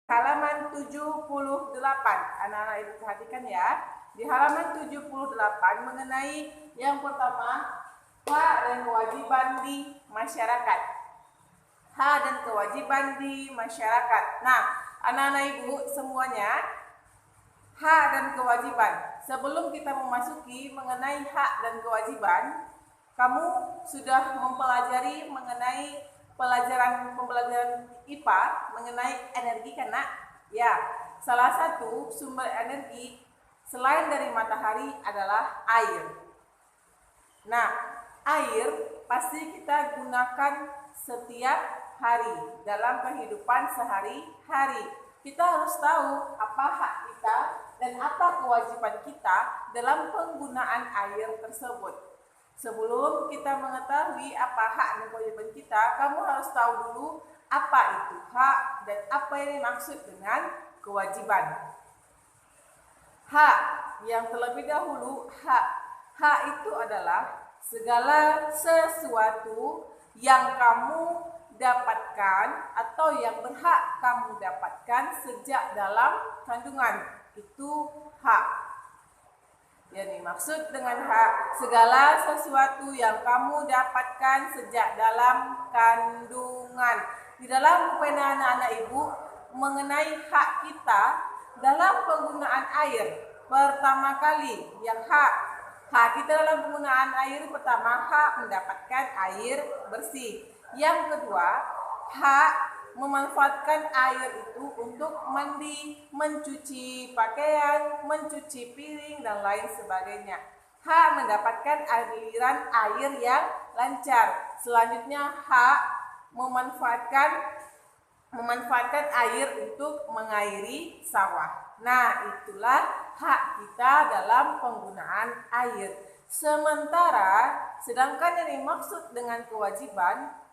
halaman 78. Anak-anak ibu perhatikan ya. Di halaman 78 mengenai yang pertama, hak dan kewajiban di masyarakat. Hak dan kewajiban di masyarakat. Nah, anak-anak ibu semuanya, hak dan kewajiban. Sebelum kita memasuki mengenai hak dan kewajiban, kamu sudah mempelajari mengenai pembelajaran IPA mengenai energi kan nak? Ya, salah satu sumber energi selain dari matahari adalah air. Nah, air pasti kita gunakan setiap hari dalam kehidupan sehari-hari. Kita harus tahu apa hak kita dan apa kewajiban kita dalam penggunaan air tersebut. Sebelum kita mengetahui apa hak dan kewajiban kita, kamu harus tahu dulu apa itu hak dan apa yang dimaksud dengan kewajiban. Hak yang terlebih dahulu, hak itu adalah segala sesuatu yang kamu dapatkan atau yang berhak kamu dapatkan sejak dalam kandungan. Itu hak. Yang dimaksud dengan hak, segala sesuatu yang kamu dapatkan sejak dalam kandungan. Di dalam buku anak-anak ibu mengenai hak kita dalam penggunaan air. Pertama kali yang hak kita dalam penggunaan air, pertama hak mendapatkan air bersih. Yang kedua, hak memanfaatkan air itu untuk mandi, mencuci pakaian, mencuci piring, dan lain sebagainya. Hak mendapatkan aliran air yang lancar. Selanjutnya, hak memanfaatkan air untuk mengairi sawah. Nah, itulah hak kita dalam penggunaan air. Sedangkan yang dimaksud dengan kewajiban,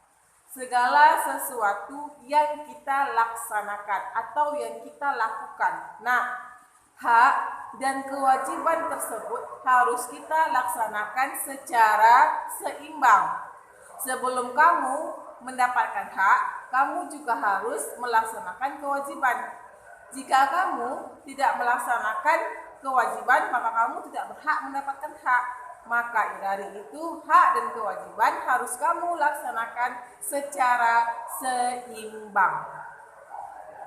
segala sesuatu yang kita laksanakan atau yang kita lakukan. Nah, hak dan kewajiban tersebut harus kita laksanakan secara seimbang. Sebelum kamu mendapatkan hak, kamu juga harus melaksanakan kewajiban. Jika kamu tidak melaksanakan kewajiban, maka kamu tidak berhak mendapatkan hak. Maka dari itu hak dan kewajiban harus kamu laksanakan secara seimbang.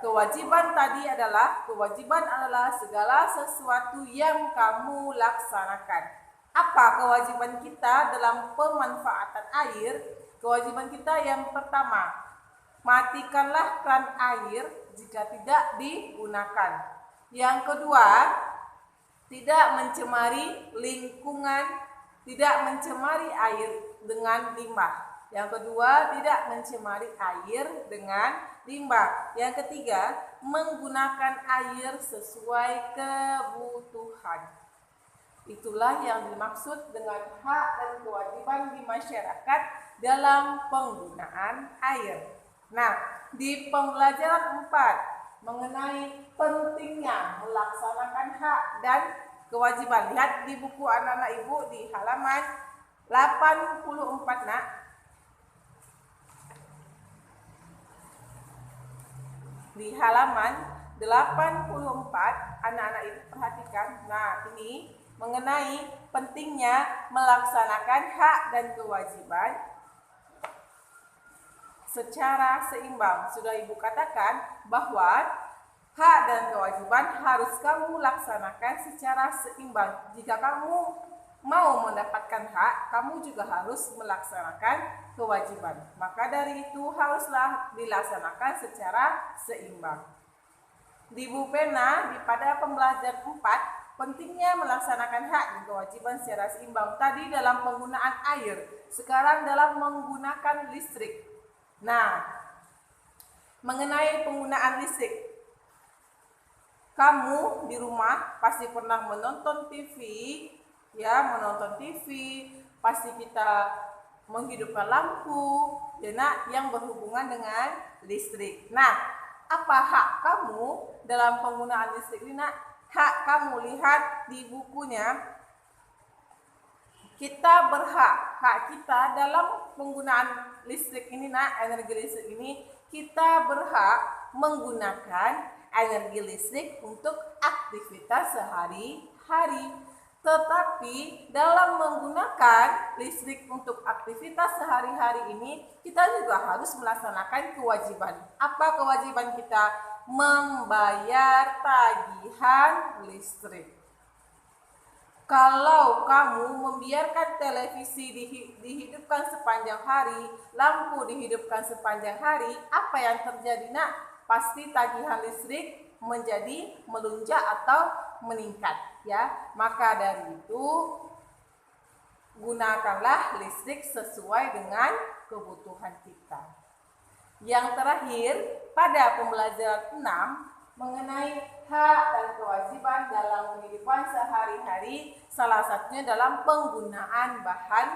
Kewajiban adalah segala sesuatu yang kamu laksanakan. Apa kewajiban kita dalam pemanfaatan air? Kewajiban kita yang pertama, matikanlah keran air jika tidak digunakan. Yang kedua, tidak mencemari lingkungan, tidak mencemari air dengan limbah. Yang kedua, tidak mencemari air dengan limbah. Yang ketiga, menggunakan air sesuai kebutuhan. Itulah yang dimaksud dengan hak dan kewajiban di masyarakat dalam penggunaan air. Nah, di pembelajaran 4 mengenai pentingnya melaksanakan hak dan kewajiban. Lihat di buku anak-anak ibu di halaman 84 nak. Di halaman 84 anak-anak ibu perhatikan. Nah, ini mengenai pentingnya melaksanakan hak dan kewajiban secara seimbang. Sudah ibu katakan bahwa hak dan kewajiban harus kamu laksanakan secara seimbang. Jika kamu mau mendapatkan hak, kamu juga harus melaksanakan kewajiban. Maka dari itu haruslah dilaksanakan secara seimbang. Di buku pena pada pembelajaran 4, pentingnya melaksanakan hak dan kewajiban secara seimbang. Tadi dalam penggunaan air, sekarang dalam menggunakan listrik. Nah, mengenai penggunaan listrik, kamu di rumah pasti pernah menonton TV, pasti kita menghidupkan lampu, yang berhubungan dengan listrik. Nah, apa hak kamu dalam penggunaan listrik ini nak? Hak kamu lihat di bukunya. Kita berhak, hak kita dalam penggunaan listrik ini nak, energi listrik ini, kita berhak menggunakan energi listrik untuk aktivitas sehari-hari. Tetapi dalam menggunakan listrik untuk aktivitas sehari-hari ini, kita juga harus melaksanakan kewajiban. Apa kewajiban kita? Membayar tagihan listrik. Kalau kamu membiarkan televisi dihidupkan sepanjang hari, lampu dihidupkan sepanjang hari, apa yang terjadi nak? Pasti tagihan listrik menjadi melunjak atau meningkat, ya. Maka dari itu gunakanlah listrik sesuai dengan kebutuhan kita. Yang terakhir, pada pembelajaran 6 mengenai hak dan kewajiban dalam kehidupan sehari-hari, salah satunya dalam penggunaan bahan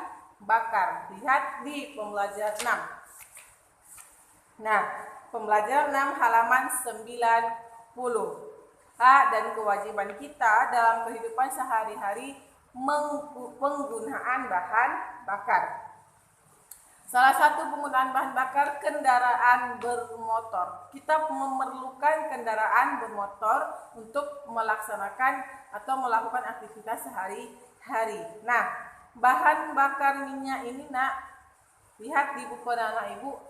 bakar. Lihat di pembelajaran 6. Nah, pembelajaran 6 halaman 90. Hak dan kewajiban kita dalam kehidupan sehari-hari penggunaan bahan bakar. Salah satu penggunaan bahan bakar kendaraan bermotor. Kita memerlukan kendaraan bermotor untuk melaksanakan atau melakukan aktivitas sehari-hari. Nah, bahan bakar minyak ini nak, lihat di buku anak ibu,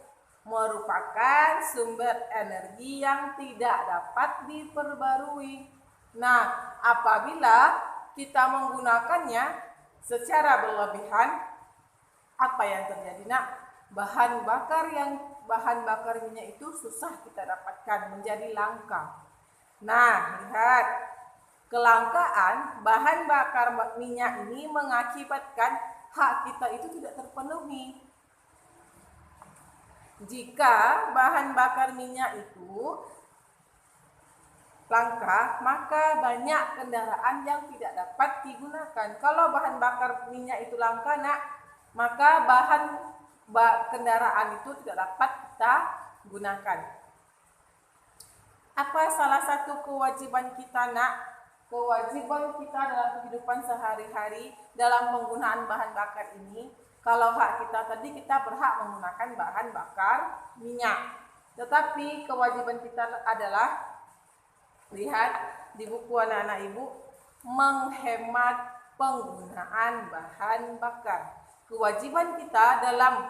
merupakan sumber energi yang tidak dapat diperbarui. Nah, apabila kita menggunakannya secara berlebihan, apa yang terjadi nak? Bahan bakar minyak itu susah kita dapatkan, menjadi langka. Nah, lihat, kelangkaan bahan bakar minyak ini mengakibatkan hak kita itu tidak terpenuhi. Jika bahan bakar minyak itu langka, maka banyak kendaraan yang tidak dapat digunakan. Kalau bahan bakar minyak itu langka nak, maka kendaraan itu tidak dapat kita gunakan. Apa salah satu kewajiban kita nak? Kewajiban kita dalam kehidupan sehari-hari dalam penggunaan bahan bakar ini, kalau hak kita tadi, kita berhak menggunakan bahan bakar minyak. Tetapi kewajiban kita adalah, lihat di buku anak-anak ibu, menghemat penggunaan bahan bakar. Kewajiban kita dalam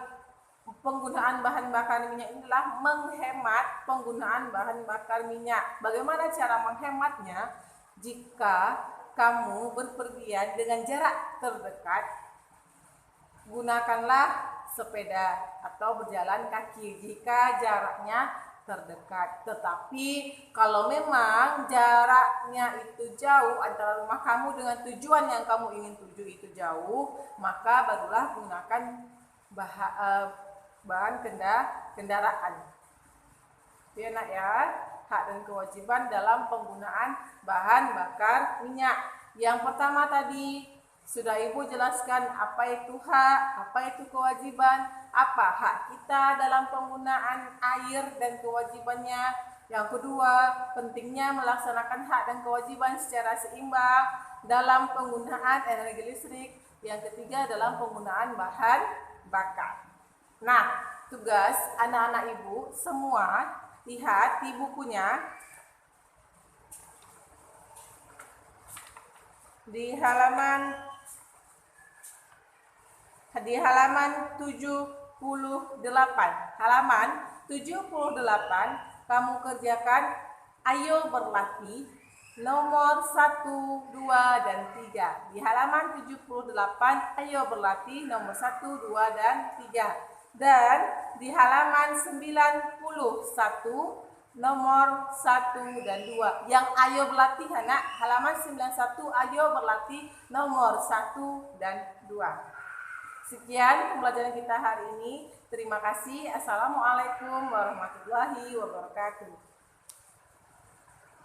penggunaan bahan bakar minyak inilah menghemat penggunaan bahan bakar minyak. Bagaimana cara menghematnya? Jika kamu berpergian dengan jarak terdekat, gunakanlah sepeda atau berjalan kaki jika jaraknya terdekat. Tetapi kalau memang jaraknya itu jauh antara rumah kamu dengan tujuan yang kamu ingin tuju itu jauh, maka barulah gunakan bahan kendaraan. Itu ya nak ya, hak dan kewajiban dalam penggunaan bahan bakar minyak. Yang pertama tadi sudah ibu jelaskan apa itu hak, apa itu kewajiban, apa hak kita dalam penggunaan air dan kewajibannya. Yang kedua, pentingnya melaksanakan hak dan kewajiban secara seimbang dalam penggunaan energi listrik. Yang ketiga, dalam penggunaan bahan bakar. Nah, tugas anak-anak ibu semua lihat di bukunya, di halaman 78. Halaman 78 kamu kerjakan ayo berlatih nomor 1, 2, dan 3. Di halaman 78 ayo berlatih nomor 1, 2, dan 3. Dan di halaman 91 nomor 1 dan 2. Yang ayo berlatih anak, halaman 91 ayo berlatih nomor 1 dan 2. Sekian pembelajaran kita hari ini. Terima kasih. Assalamualaikum warahmatullahi wabarakatuh.